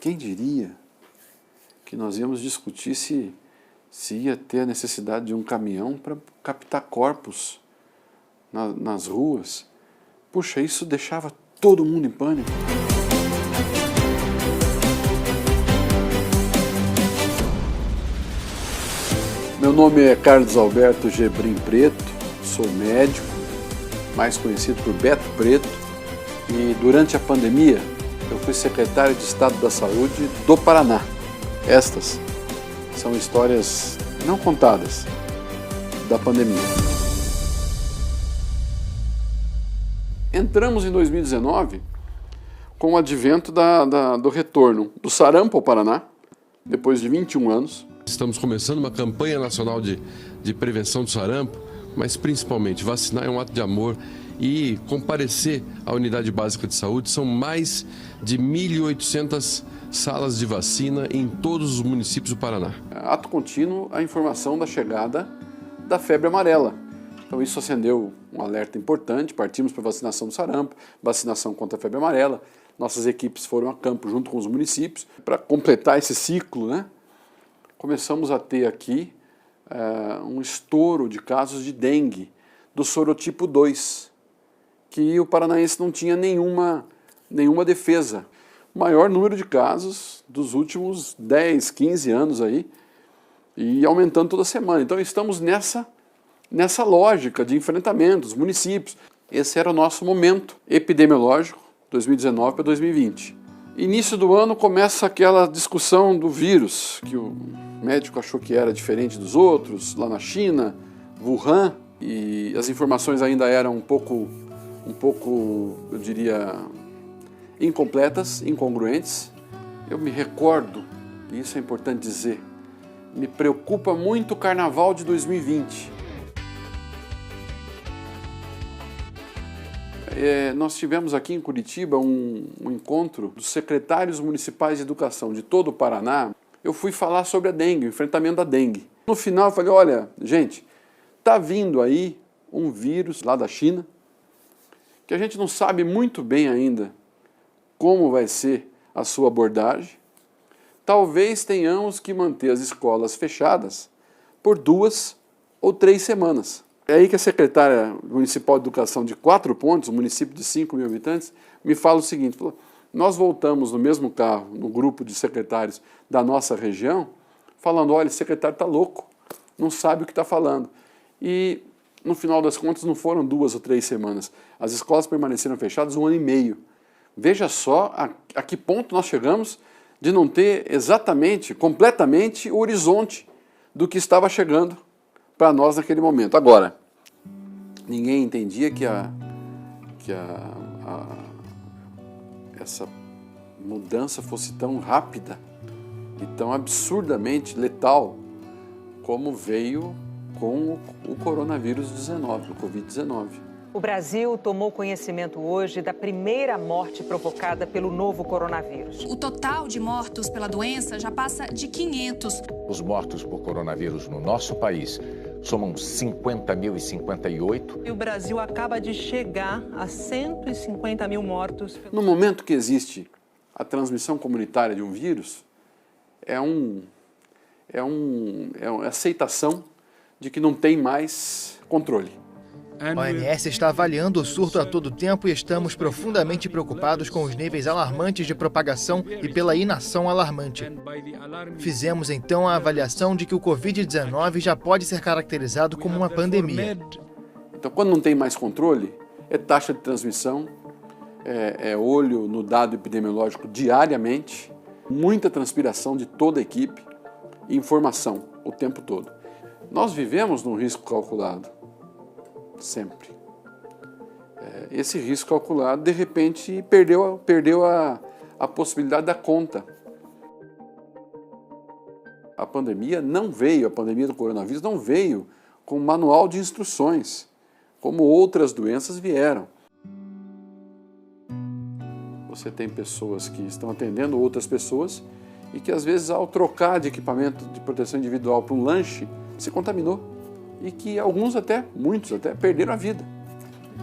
Quem diria que nós íamos discutir se ia ter a necessidade de um caminhão para captar corpos nas ruas? Puxa, isso deixava todo mundo em pânico. Meu nome é Carlos Alberto Gebrim Preto, sou médico, mais conhecido por Beto Preto, e durante a pandemia eu fui secretário de Estado da Saúde do Paraná. Estas são histórias não contadas da pandemia. Entramos em 2019 com o advento do retorno do sarampo ao Paraná, depois de 21 anos. Estamos começando uma campanha nacional de prevenção do sarampo, mas principalmente vacinar é um ato de amor e comparecer à unidade básica de saúde. São mais de 1.800 salas de vacina em todos os municípios do Paraná. Ato contínuo a informação da chegada da febre amarela. Então isso acendeu um alerta importante, partimos para a vacinação do sarampo, vacinação contra a febre amarela. Nossas equipes foram a campo junto com os municípios para completar esse ciclo, né? Começamos a ter aqui um estouro de casos de dengue, do sorotipo 2, que o paranaense não tinha nenhuma defesa. O maior número de casos dos últimos 10, 15 anos aí, e aumentando toda semana. Então estamos nessa lógica de enfrentamento dos municípios. Esse era o nosso momento epidemiológico, 2019 para 2020. Início do ano começa aquela discussão do vírus, que o médico achou que era diferente dos outros, lá na China, Wuhan, e as informações ainda eram um pouco, eu diria, incompletas, incongruentes. Eu me recordo, e isso é importante dizer, me preocupa muito o Carnaval de 2020. Nós tivemos aqui em Curitiba um encontro dos secretários municipais de educação de todo o Paraná. Eu fui falar sobre a dengue, o enfrentamento da dengue. No final eu falei, olha, gente, está vindo aí um vírus lá da China, que a gente não sabe muito bem ainda como vai ser a sua abordagem. Talvez tenhamos que manter as escolas fechadas por 2 ou 3 semanas. É aí que a secretária municipal de educação de 4 Pontes, um município de 5.000 habitantes, me fala o seguinte, falou, nós voltamos no mesmo carro, no grupo de secretários da nossa região, falando, olha, esse secretário está louco, não sabe o que está falando. E, no final das contas, não foram 2 ou 3 semanas. As escolas permaneceram fechadas 1 ano e meio. Veja só a que ponto nós chegamos de não ter exatamente, completamente, o horizonte do que estava chegando para nós naquele momento. Agora, ninguém entendia que essa mudança fosse tão rápida e tão absurdamente letal como veio com o coronavírus 19, o Covid-19. O Brasil tomou conhecimento hoje da primeira morte provocada pelo novo coronavírus. O total de mortos pela doença já passa de 500. Os mortos por coronavírus no nosso país somam 50.058. E o Brasil acaba de chegar a 150 mil mortos. No momento que existe a transmissão comunitária de um vírus, é uma aceitação de que não tem mais controle. A OMS está avaliando o surto a todo tempo e estamos profundamente preocupados com os níveis alarmantes de propagação e pela inação alarmante. Fizemos então a avaliação de que o Covid-19 já pode ser caracterizado como uma pandemia. Então, quando não tem mais controle, é taxa de transmissão, é olho no dado epidemiológico diariamente, muita transpiração de toda a equipe e informação o tempo todo. Nós vivemos num risco calculado. Sempre. Esse risco calculado, de repente, perdeu a possibilidade da conta. A pandemia do coronavírus não veio com um manual de instruções, como outras doenças vieram. Você tem pessoas que estão atendendo outras pessoas e que, às vezes, ao trocar de equipamento de proteção individual para um lanche, se contaminou. E que muitos até, perderam a vida.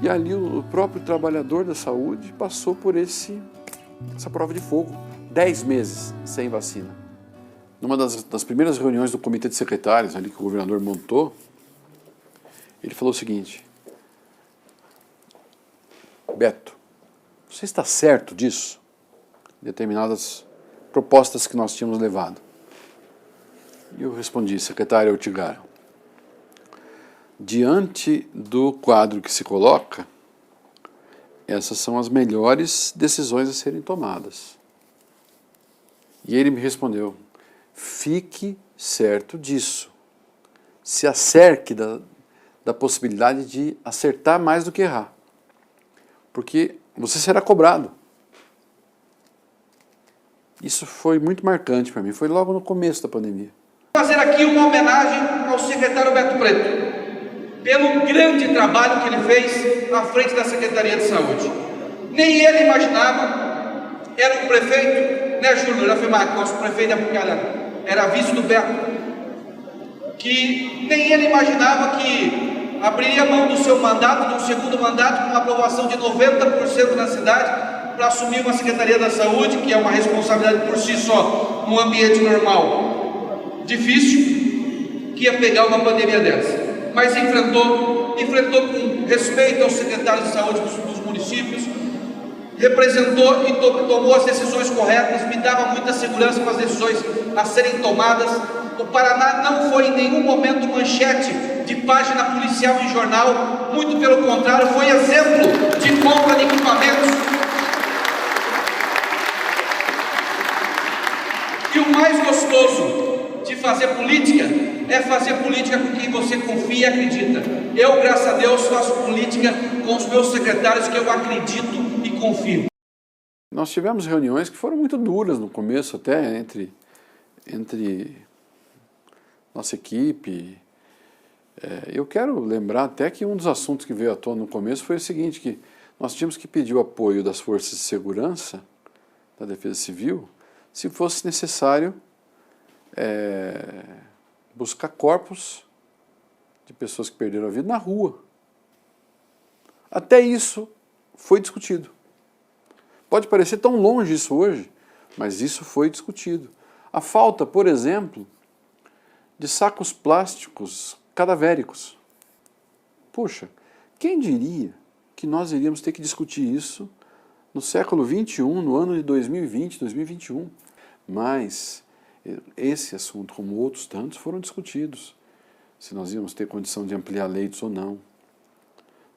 E ali o próprio trabalhador da saúde passou por essa prova de fogo. 10 meses sem vacina. Numa das primeiras reuniões do comitê de secretários ali que o governador montou, ele falou o seguinte: Beto, você está certo disso? Determinadas propostas que nós tínhamos levado. E eu respondi: secretário Ortigara, diante do quadro que se coloca, essas são as melhores decisões a serem tomadas. E ele me respondeu: fique certo disso. Se acerque da possibilidade de acertar mais do que errar. Porque você será cobrado. Isso foi muito marcante para mim, foi logo no começo da pandemia. Fazer aqui uma homenagem ao secretário Beto Preto, pelo grande trabalho que ele fez à frente da Secretaria de Saúde. Nem ele imaginava, era um prefeito, né, Júlio Afemac, nosso prefeito de Apucarana, era vice do Beto, que nem ele imaginava que abriria mão do seu mandato, do segundo mandato, com uma aprovação de 90% na cidade, para assumir uma Secretaria da Saúde, que é uma responsabilidade por si só, num ambiente normal, difícil, que ia pegar uma pandemia dessa. Mas enfrentou com respeito aos secretários de saúde dos municípios, representou e tomou as decisões corretas, me dava muita segurança com as decisões a serem tomadas. O Paraná não foi em nenhum momento manchete de página policial em jornal, muito pelo contrário, foi exemplo de compra de equipamentos. E o mais gostoso de fazer política é fazer política com quem você confia e acredita. Eu, graças a Deus, faço política com os meus secretários que eu acredito e confio. Nós tivemos reuniões que foram muito duras no começo, até entre nossa equipe. Eu quero lembrar até que um dos assuntos que veio à tona no começo foi o seguinte, que nós tínhamos que pedir o apoio das forças de segurança, da Defesa Civil, se fosse necessário buscar corpos de pessoas que perderam a vida na rua. Até isso foi discutido. Pode parecer tão longe isso hoje, mas isso foi discutido. A falta, por exemplo, de sacos plásticos cadavéricos. Puxa, quem diria que nós iríamos ter que discutir isso no século XXI, no ano de 2020, 2021? Mas esse assunto, como outros tantos, foram discutidos. Se nós íamos ter condição de ampliar leitos ou não.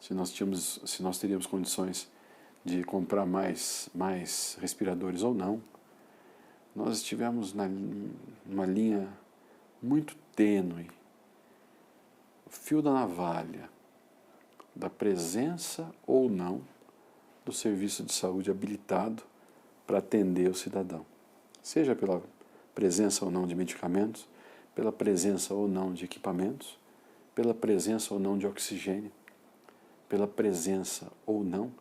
Se nós teríamos condições de comprar mais respiradores ou não. Nós estivemos numa linha muito tênue, o fio da navalha, da presença ou não do serviço de saúde habilitado para atender o cidadão. Seja pela presença ou não de medicamentos, pela presença ou não de equipamentos, pela presença ou não de oxigênio, pela presença ou não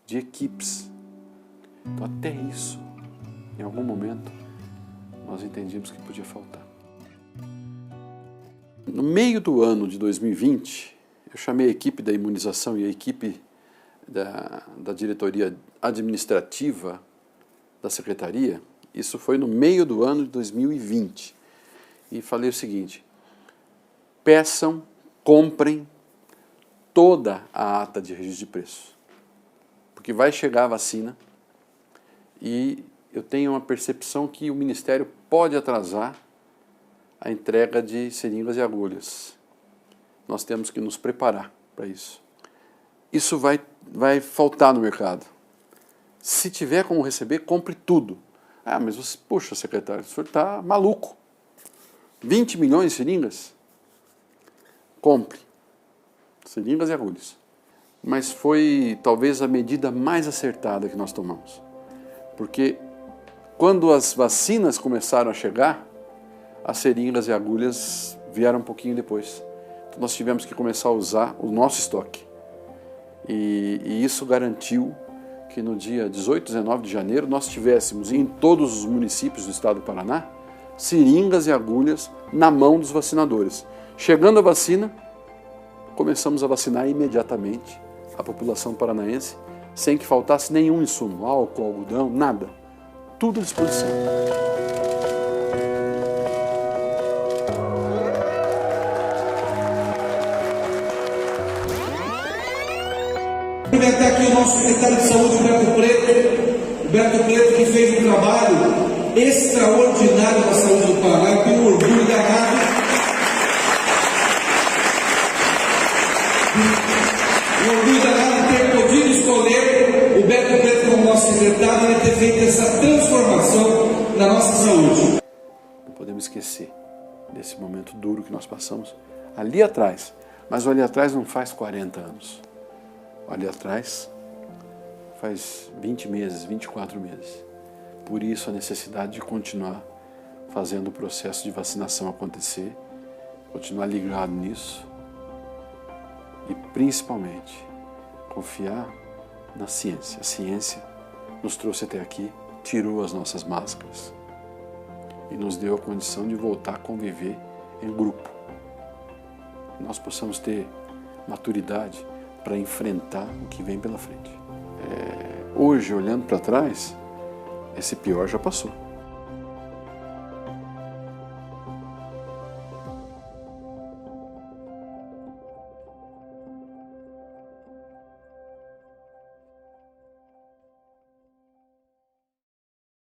de equipes. Então, até isso, em algum momento, nós entendíamos que podia faltar. No meio do ano de 2020, eu chamei a equipe da imunização e a equipe da diretoria administrativa da secretaria. Isso foi no meio do ano de 2020. E falei o seguinte: peçam, comprem toda a ata de registro de preço. Porque vai chegar a vacina e eu tenho uma percepção que o Ministério pode atrasar a entrega de seringas e agulhas. Nós temos que nos preparar para isso. Isso vai faltar no mercado. Se tiver como receber, compre tudo. Ah, mas você, poxa, secretário, o senhor está maluco. 20 milhões de seringas? Compre. Seringas e agulhas. Mas foi talvez a medida mais acertada que nós tomamos. Porque quando as vacinas começaram a chegar, as seringas e agulhas vieram um pouquinho depois. Então nós tivemos que começar a usar o nosso estoque. E isso garantiu que no dia 18 e 19 de janeiro nós tivéssemos em todos os municípios do estado do Paraná seringas e agulhas na mão dos vacinadores. Chegando a vacina, começamos a vacinar imediatamente a população paranaense sem que faltasse nenhum insumo, álcool, algodão, nada. tudo à disposição. Cumprimentar aqui o nosso secretário de Saúde, o Beto Preto, que fez um trabalho extraordinário na saúde do Pará. Eu tenho um orgulho danado. Um orgulho danado de ter podido escolher o Beto Preto como nosso secretário e ter feito essa transformação na nossa saúde. Não podemos esquecer desse momento duro que nós passamos ali atrás. Mas o ali atrás não faz 40 anos. Ali atrás faz 20 meses, 24 meses. Por isso a necessidade de continuar fazendo o processo de vacinação acontecer, continuar ligado nisso e principalmente confiar na ciência. A ciência nos trouxe até aqui, tirou as nossas máscaras e nos deu a condição de voltar a conviver em grupo. Nós possamos ter maturidade para enfrentar o que vem pela frente. Hoje, olhando para trás, esse pior já passou.